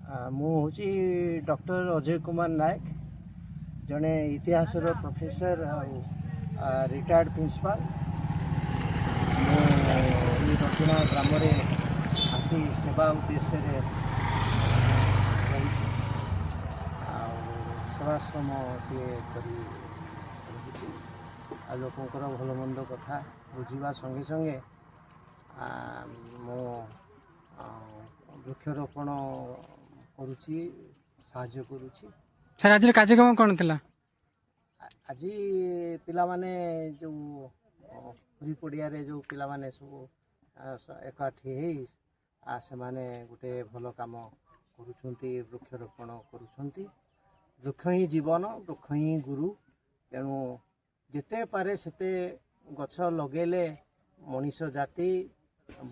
ମୁଁ ହେଉଛି ଡକ୍ଟର ଅଜୟ କୁମାର ନାୟକ, ଜଣେ ଇତିହାସର ପ୍ରଫେସର ଆଉ ରିଟାୟାର୍ଡ ପ୍ରିନ୍ସିପାଲ। ମୁଁ ଏହି ଦକ୍ଷିଣା ଗ୍ରାମରେ ଆସି ସେବା ଉଦ୍ଦେଶ୍ୟରେ ରହୁଛି ଆଉ ସେବାଶ୍ରମଟିଏ କରି ରହୁଛି। ଆଉ ଲୋକଙ୍କର ଭଲ ମନ୍ଦ କଥା ବୁଝିବା ସଙ୍ଗେ ସଙ୍ଗେ ମୁଁ ବୃକ୍ଷରୋପଣ କରୁଛି, ସାହାଯ୍ୟ କରୁଛି। ସାର୍ ଆଜିର କାର୍ଯ୍ୟକ୍ରମ କ'ଣ ଥିଲା? ଆଜି ପିଲାମାନେ ଯେଉଁ ପୁରୀ ପଡ଼ିଆରେ ଯେଉଁ ପିଲାମାନେ ସବୁ ଏକାଠି ହେଇ ସେମାନେ ଗୋଟେ ଭଲ କାମ କରୁଛନ୍ତି, ବୃକ୍ଷରୋପଣ କରୁଛନ୍ତି। ବୃକ୍ଷ ହିଁ ଜୀବନ, ବୃକ୍ଷ ହିଁ ଗୁରୁ। ତେଣୁ ଯେତେ ପାରେ ସେତେ ଗଛ ଲଗେଇଲେ ମଣିଷ ଜାତି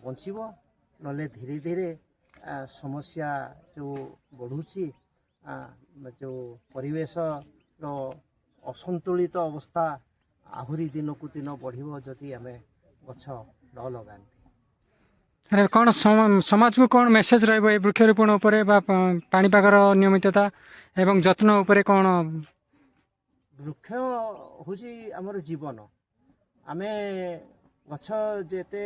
ବଞ୍ଚିବ, ନହେଲେ ଧୀରେ ଧୀରେ ସମସ୍ୟା ଯେଉଁ ବଢ଼ୁଛି, ଯେଉଁ ପରିବେଶର ଅସନ୍ତୁଳିତ ଅବସ୍ଥା ଆହୁରି ଦିନକୁ ଦିନ ବଢ଼ିବ ଯଦି ଆମେ ଗଛ ନ ଲଗାନ୍ତି। କ'ଣ ସମାଜକୁ କ'ଣ ମେସେଜ ରହିବ ଏ ବୃକ୍ଷରୋପଣ ଉପରେ ବା ପାଣିପାଗର ନିୟମିତତା ଏବଂ ଯତ୍ନ ଉପରେ କ'ଣ? ବୃକ୍ଷ ହେଉଛି ଆମର ଜୀବନ। ଆମେ ଗଛ ଯେତେ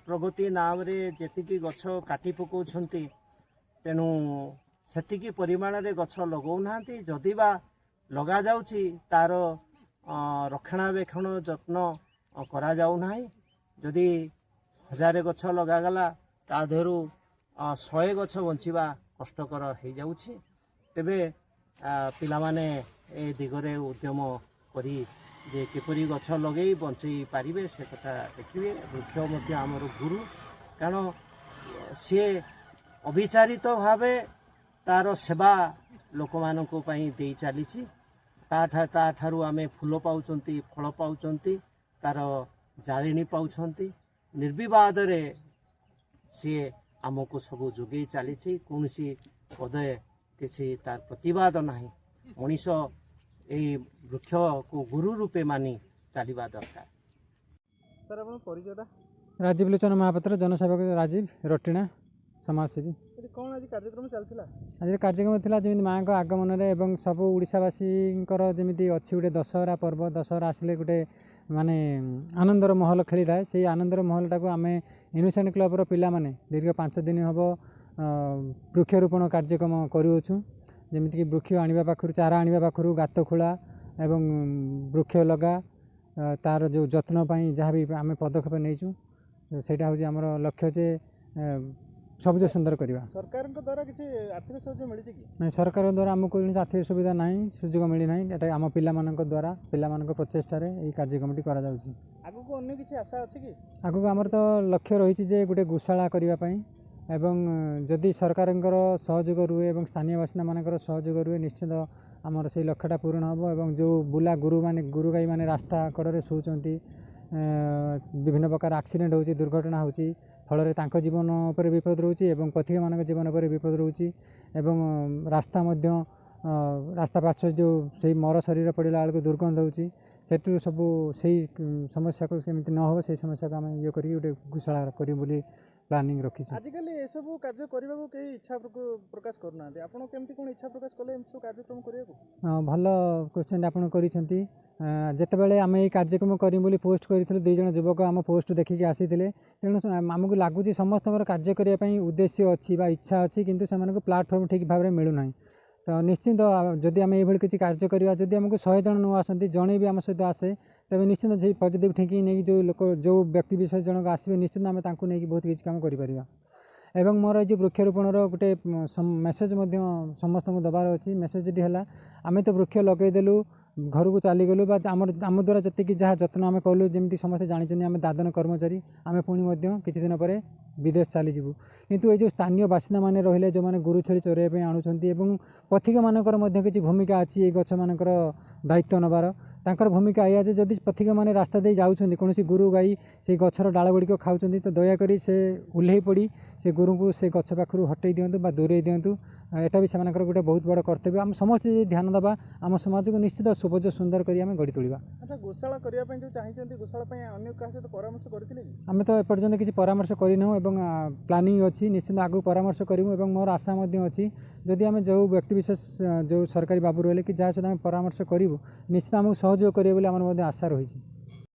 ପ୍ରଗତି ନାମରେ ଯେତିକି ଗଛ କାଟି ପକାଉଛନ୍ତି, ତେଣୁ ସେତିକି ପରିମାଣରେ ଗଛ ଲଗାଉନାହାନ୍ତି। ଯଦି ବା ଲଗାଯାଉଛି ତାର ରକ୍ଷଣାବେକ୍ଷଣ ଯତ୍ନ କରାଯାଉନାହିଁ। ଯଦି 1000 ଗଛ ଲଗାଗଲା ତା ଦେହରୁ 100 ଗଛ ବଞ୍ଚିବା କଷ୍ଟକର ହେଇଯାଉଛି। ତେବେ ପିଲାମାନେ ଏ ଦିଗରେ ଉଦ୍ୟମ କରି ଯେ କିପରି ଗଛ ଲଗେଇ ବଞ୍ଚେଇ ପାରିବେ ସେ କଥା ଦେଖିବେ। ବୃକ୍ଷ ମଧ୍ୟ ଆମର ଗୁରୁ, କାରଣ ସିଏ ଅବିଚାରିତ ଭାବେ ତାର ସେବା ଲୋକମାନଙ୍କ ପାଇଁ ଦେଇ ଚାଲିଛି। ତାଠାରୁ ଆମେ ଫୁଲ ପାଉଛନ୍ତି, ଫଳ ପାଉଛନ୍ତି, ତାର ଜାଳେଣୀ ପାଉଛନ୍ତି। ନିର୍ବିବାଦରେ ସିଏ ଆମକୁ ସବୁ ଯୋଗାଇ ଚାଲିଛି। କୌଣସି ପଦେ କିଛି ତାର ପ୍ରତିବାଦ ନାହିଁ। ମଣିଷ ଏହି ବୃକ୍ଷକୁ ଗୁରୁ ରୂପେ ମାନି ଚାଲିବା ଦରକାର। ସାର୍ ଆପଣଙ୍କ ପରିଚୟଟା? ରାଜୀବ ଲୋଚନ ମହାପାତ୍ର, ଜନସେବକ ରାଜୀବ ରଟିଣା, ସମାଜସେବୀ। ଏଠି କ'ଣ ଆଜି କାର୍ଯ୍ୟକ୍ରମ ଚାଲିଥିଲା? ଆଜିର କାର୍ଯ୍ୟକ୍ରମ ଥିଲା ଯେମିତି ମାଆଙ୍କ ଆଗମନରେ ଏବଂ ସବୁ ଓଡ଼ିଶାବାସୀଙ୍କର ଯେମିତି ଅଛି ଗୋଟେ ଦଶହରା ପର୍ବ, ଦଶହରା ଆସିଲେ ଗୋଟେ ମାନେ ଆନନ୍ଦର ମହଲ ଖେଳିଥାଏ। ସେଇ ଆନନ୍ଦର ମହଲଟାକୁ ଆମେ ଇନୋସେଣ୍ଟ କ୍ଲବ୍ର ପିଲାମାନେ ଦୀର୍ଘ 5 ଦିନ ହେବ ବୃକ୍ଷରୋପଣ କାର୍ଯ୍ୟକ୍ରମ କରୁଅଛୁ। ଯେମିତିକି ବୃକ୍ଷ ଆଣିବା ପାଖରୁ, ଚାରା ଆଣିବା ପାଖରୁ, ଗାତ ଖୋଳା ଏବଂ ବୃକ୍ଷ ଲଗା, ତାର ଯେଉଁ ଯତ୍ନ ପାଇଁ ଯାହା ବି ଆମେ ପଦକ୍ଷେପ ନେଇଛୁ, ସେଇଟା ହେଉଛି ଆମର ଲକ୍ଷ୍ୟ ଯେ ସବୁଜ ସୁନ୍ଦର କରିବା। ସରକାରଙ୍କ ଦ୍ୱାରା କିଛି ଆର୍ଥିକ ସାହାଯ୍ୟ ମିଳିଛି କି? ନାଇଁ, ସରକାରଙ୍କ ଦ୍ୱାରା ଆମକୁ କୌଣସି ଆର୍ଥିକ ସୁବିଧା ନାହିଁ, ସୁଯୋଗ ମିଳିନାହିଁ। ଏଟା ଆମ ପିଲାମାନଙ୍କ ଦ୍ୱାରା, ପିଲାମାନଙ୍କ ପ୍ରଚେଷ୍ଟାରେ ଏହି କାର୍ଯ୍ୟକ୍ରମଟି କରାଯାଉଛି। ଆଗକୁ ଅନ୍ୟ କିଛି ଆଶା ଅଛି କି? ଆଗକୁ ଆମର ତ ଲକ୍ଷ୍ୟ ରହିଛି ଯେ ଗୋଟେ ଗୋଶାଳା କରିବା ପାଇଁ, ଏବଂ ଯଦି ସରକାରଙ୍କର ସହଯୋଗ ରୁହେ ଏବଂ ସ୍ଥାନୀୟ ବାସିନ୍ଦାମାନଙ୍କର ସହଯୋଗ ରୁହେ, ନିଶ୍ଚିତ ଆମର ସେଇ ଲକ୍ଷ୍ୟଟା ପୂରଣ ହେବ। ଏବଂ ଯେଉଁ ବୁଲା ଗୁରୁ ଗାଈମାନେ ରାସ୍ତା କଡ଼ରେ ଶୋଉଛନ୍ତି, ବିଭିନ୍ନ ପ୍ରକାର ଆକ୍ସିଡେଣ୍ଟ ହେଉଛି, ଦୁର୍ଘଟଣା ହେଉଛି, ଫଳରେ ତାଙ୍କ ଜୀବନ ଉପରେ ବିପଦ ରହୁଛି ଏବଂ ପଥିକମାନଙ୍କ ଜୀବନ ଉପରେ ବିପଦ ରହୁଛି। ଏବଂ ରାସ୍ତା ମଧ୍ୟ ରାସ୍ତା ପାର୍ଶ୍ୱରେ ଯେଉଁ ସେଇ ମର ଶରୀର ପଡ଼ିଲା ବେଳକୁ ଦୁର୍ଗନ୍ଧ ହେଉଛି, ସେଥିରୁ ସବୁ ସେଇ ସମସ୍ୟାକୁ ସେମିତି ନ ହେବ, ସେଇ ସମସ୍ୟାକୁ ଆମେ ଇଏ କରିକି ଗୋଟେ ଗୋଶାଳା କରିବୁ ବୋଲି ପ୍ଲାନିଂ ରଖିଛୁ। ଆଜିକାଲି ଏସବୁ କାର୍ଯ୍ୟ କରିବାକୁ କେହି ଇଚ୍ଛା ପ୍ରକାଶ କରୁନାହାନ୍ତି। ଆପଣ କେମିତି କ'ଣ ଇଚ୍ଛା ପ୍ରକାଶ କଲେ ଏମିତି ସବୁ କାର୍ଯ୍ୟକ୍ରମ କରିବାକୁ? ଭଲ କ୍ୱେଶ୍ଚନ୍ ଆପଣ କରିଛନ୍ତି। ଯେତେବେଳେ ଆମେ ଏଇ କାର୍ଯ୍ୟକ୍ରମ କରିବୁ ବୋଲି ପୋଷ୍ଟ କରିଥିଲୁ, 2 ଜଣ ଯୁବକ ଆମ ପୋଷ୍ଟ ଦେଖିକି ଆସିଥିଲେ। ତେଣୁ ଆମକୁ ଲାଗୁଛି ସମସ୍ତଙ୍କର କାର୍ଯ୍ୟ କରିବା ପାଇଁ ଉଦ୍ଦେଶ୍ୟ ଅଛି ବା ଇଚ୍ଛା ଅଛି, କିନ୍ତୁ ସେମାନଙ୍କୁ ପ୍ଲାଟଫର୍ମ ଠିକ୍ ଭାବରେ ମିଳୁନାହିଁ। ତ ନିଶ୍ଚିନ୍ତ ଯଦି ଆମେ ଏଇଭଳି କିଛି କାର୍ଯ୍ୟ କରିବା, ଯଦି ଆମକୁ 100 ଜଣ ନ ଆସନ୍ତି, ଜଣେ ବି ଆମ ସହିତ ଆସେ, ତେବେ ନିଶ୍ଚିନ୍ତ ସେଇ ପଜିଟିଭ୍ ଥିଙ୍କିଂ ନେଇକି ଯେଉଁ ବ୍ୟକ୍ତି ବିଶେଷ ଜଣକ ଆସିବେ, ନିଶ୍ଚିନ୍ତ ଆମେ ତାଙ୍କୁ ନେଇକି ବହୁତ କିଛି କାମ କରିପାରିବା। ଏବଂ ମୋର ଏଇ ଯେଉଁ ବୃକ୍ଷରୋପଣର ଗୋଟେ ମେସେଜ୍ ମଧ୍ୟ ସମସ୍ତଙ୍କୁ ଦେବାର ଅଛି। ମେସେଜଟି ହେଲା, ଆମେ ତ ବୃକ୍ଷ ଲଗାଇଦେଲୁ, ଘରକୁ ଚାଲିଗଲୁ, ବା ଆମ ଦ୍ୱାରା ଯେତିକି ଯାହା ଯତ୍ନ ଆମେ କଲୁ, ଯେମିତି ସମସ୍ତେ ଜାଣିଛନ୍ତି ଆମେ ଦାଦନ କର୍ମଚାରୀ, ଆମେ ପୁଣି ମଧ୍ୟ କିଛି ଦିନ ପରେ ବିଦେଶ ଚାଲିଯିବୁ। କିନ୍ତୁ ଏଇ ଯେଉଁ ସ୍ଥାନୀୟ ବାସିନ୍ଦାମାନେ ରହିଲେ, ଯେଉଁମାନେ ଗୋରୁ ଛେଳି ଚରାଇବା ପାଇଁ ଆଣୁଛନ୍ତି, ଏବଂ ପଥିକମାନଙ୍କର ମଧ୍ୟ କିଛି ଭୂମିକା ଅଛି ଏଇ ଗଛମାନଙ୍କର ଦାୟିତ୍ୱ ନେବାର। ତାଙ୍କର ଭୂମିକା ଏଇଆ ଯେ ଯଦି ପଥିକମାନେ ରାସ୍ତା ଦେଇ ଯାଉଛନ୍ତି, କୌଣସି ଗୋରୁ ଗାଈ ସେଇ ଗଛର ଡାଳ ଗୁଡ଼ିକ ଖାଉଛନ୍ତି, ତ ଦୟାକରି ସେ ଓହ୍ଲେଇ ପଡ଼ି ସେ ଗୋରୁଙ୍କୁ ସେ ଗଛ ପାଖରୁ ହଟେଇ ଦିଅନ୍ତୁ ବା ଦୂରେଇ ଦିଅନ୍ତୁ। ଏଟା ବି ସେମାନଙ୍କର ଗୋଟେ ବହୁତ ବଡ଼ କର୍ତ୍ତବ୍ୟ। ଆମେ ସମସ୍ତେ ଯଦି ଧ୍ୟାନ ଦେବା ଆମ ସମାଜକୁ ନିଶ୍ଚିତ ସବୁଜ ସୁନ୍ଦର କରି ଆମେ ଗଢ଼ି ତୋଳିବା। ଆଚ୍ଛା, ଗୋଶାଳା କରିବା ପାଇଁ ଯେଉଁ ଚାହିଁଛନ୍ତି, ଗୋଶାଳା ପାଇଁ ଅନ୍ୟ କାହା ସହିତ ପରାମର୍ଶ କରିଥିଲେ କି? ଆମେ ତ ଏପର୍ଯ୍ୟନ୍ତ କିଛି ପରାମର୍ଶ କରିନାହୁଁ ଏବଂ ପ୍ଲାନିଂ ଅଛି, ନିଶ୍ଚିତ ଆଗକୁ ପରାମର୍ଶ କରିବୁ ଏବଂ ମୋର ଆଶା ମଧ୍ୟ ଅଛି ଯଦି ଆମେ ଯେଉଁ ବ୍ୟକ୍ତିବିଶେଷ ଯେଉଁ ସରକାରୀ ବାବୁ ରହିଲେ କି ଯାହା ସହିତ ଆମେ ପରାମର୍ଶ କରିବୁ ନିଶ୍ଚିତ ଆମକୁ ସହଯୋଗ କରିବେ ବୋଲି ଆମର ମଧ୍ୟ ଆଶା ରହିଛି।